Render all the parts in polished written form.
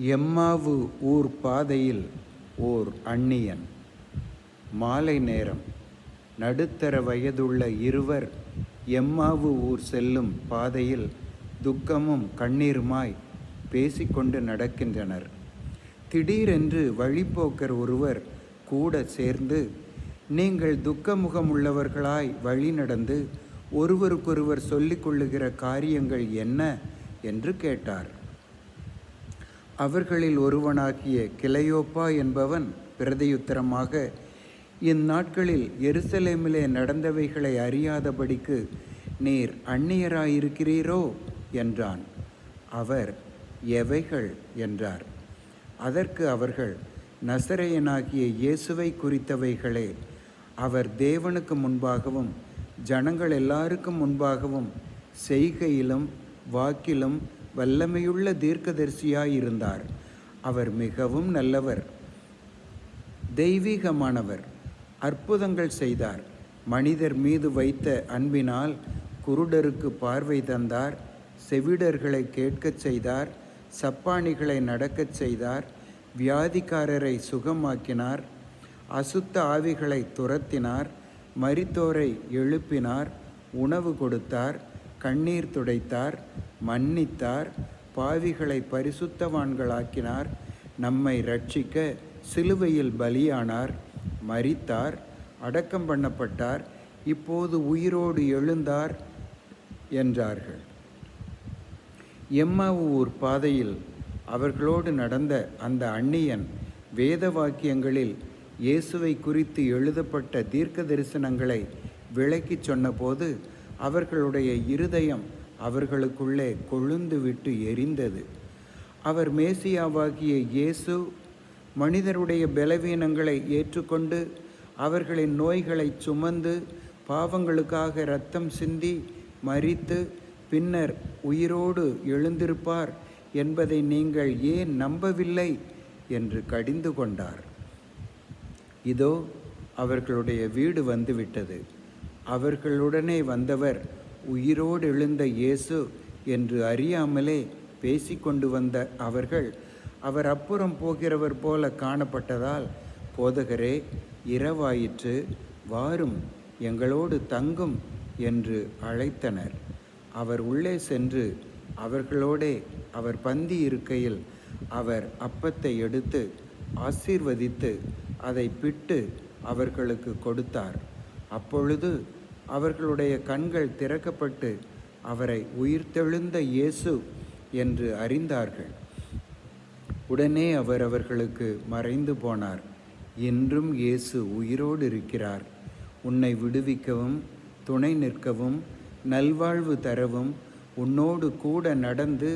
எம்மாவு ஊர் பாதையில் ஓர் அந்நியன். மாலை நேரம். நடுத்தர வயதுள்ள இருவர் எம்மாவு ஊர் செல்லும் பாதையில் துக்கமும் கண்ணீருமாய் பேசிக்கொண்டு நடக்கின்றனர். திடீரென்று வழிப்போக்கர் ஒருவர் கூட சேர்ந்து, நீங்கள் துக்கமுகமுள்ளவர்களாய் வழி நடந்து ஒருவருக்கொருவர் சொல்லிக் கொள்ளுகிற காரியங்கள் என்ன என்று கேட்டார். அவர்களில் ஒருவனாகிய கிளையோப்பா என்பவன் பிரதியுத்தரமாக, இந்நாட்களில் எருசலேமிலே நடந்தவைகளை அறியாதபடிக்கு நீர் அந்நியராயிருக்கிறீரோ என்றான். அவர், எவைகள் என்றார். அதற்கு அவர்கள், நசரேயனாகிய இயேசுவை குறித்தவைகளே. அவர் தேவனுக்கு முன்பாகவும் ஜனங்கள் எல்லாருக்கும் முன்பாகவும் செய்கையிலும் வாக்கிலும் வல்லமையுள்ள தீர்க்கதரிசியாயிருந்தார். அவர் மிகவும் நல்லவர், தெய்வீகமானவர், அற்புதங்கள் செய்தார். மனிதர் மீது வைத்த அன்பினால் குருடருக்கு பார்வை தந்தார், செவிடர்களை கேட்கச் செய்தார், சப்பாணிகளை நடக்கச் செய்தார், வியாதிக்காரரை சுகமாக்கினார், அசுத்த ஆவிகளை துரத்தினார், மரித்தோரை எழுப்பினார், உணவு கொடுத்தார், கண்ணீர் துடைத்தார், மன்னித்தார், பாவிகளை பரிசுத்தவான்களாக்கினார், நம்மை ரட்சிக்க சிலுவையில் பலியானார், மரித்தார், அடக்கம் பண்ணப்பட்டார், இப்போது உயிரோடு எழுந்தார் என்றார்கள். எம்மாவு ஊர் பாதையில் அவர்களோடு நடந்த அந்த அந்நியன் வேத வாக்கியங்களில் இயேசுவை குறித்து எழுதப்பட்ட தீர்க்க தரிசனங்களை விளக்கிச் சொன்னபோது அவர்களுடைய இருதயம் அவர்களுக்குள்ளே கொழுந்து விட்டு எரிந்தது. அவர் மேசியாவாகிய இயேசு மனிதருடைய பலவீனங்களை ஏற்றுக்கொண்டு அவர்களின் நோய்களை சுமந்து பாவங்களுக்காக இரத்தம் சிந்தி மரித்து பின்னர் உயிரோடு எழுந்திருப்பார் என்பதை நீங்கள் ஏன் நம்பவில்லை என்று கடிந்து கொண்டார். இதோ அவர்களுடைய வீடு வந்துவிட்டது. அவர்களுடனே வந்தவர் உயிரோடு எழுந்த இயேசு என்று அறியாமலே பேசிக்கொண்டு வந்த அவர்கள் அவர் அப்புறம் போகிறவர் போல காணப்பட்டதால், போதகரே, இரவாயிற்று, வாரும், எங்களோடு தங்கும் என்று அழைத்தனர். அவர் உள்ளே சென்று அவர்களோடே அவர் பந்தி இருக்கையில் அவர் அப்பத்தை எடுத்து ஆசீர்வதித்து அதை பிட்டு அவர்களுக்கு கொடுத்தார். அப்பொழுது அவர்களுடைய கண்கள் திறக்கப்பட்டு அவரை உயிர்த்தெழுந்த இயேசு என்று அறிந்தார்கள். உடனே அவர் அவர்களுக்கு மறைந்து போனார். இன்றும் இயேசு உயிரோடு இருக்கிறார். உன்னை விடுவிக்கவும் துணை நிற்கவும் நல்வாழ்வு தரவும் உன்னோடு கூட நடந்து,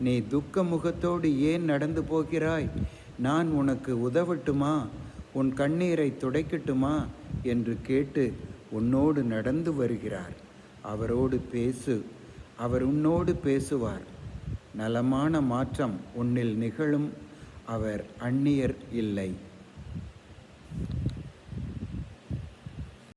நீ துக்க முகத்தோடு ஏன் நடந்து போகிறாய்? நான் உனக்கு உதவட்டுமா? உன் கண்ணீரை துடைக்கட்டுமா என்று கேட்டு உன்னோடு நடந்து வருகிறார். அவரோடு பேசு, அவர் உன்னோடு பேசுவார். நலமான மாற்றம் உன்னில் நிகழும். அவர் அந்நியர் இல்லை.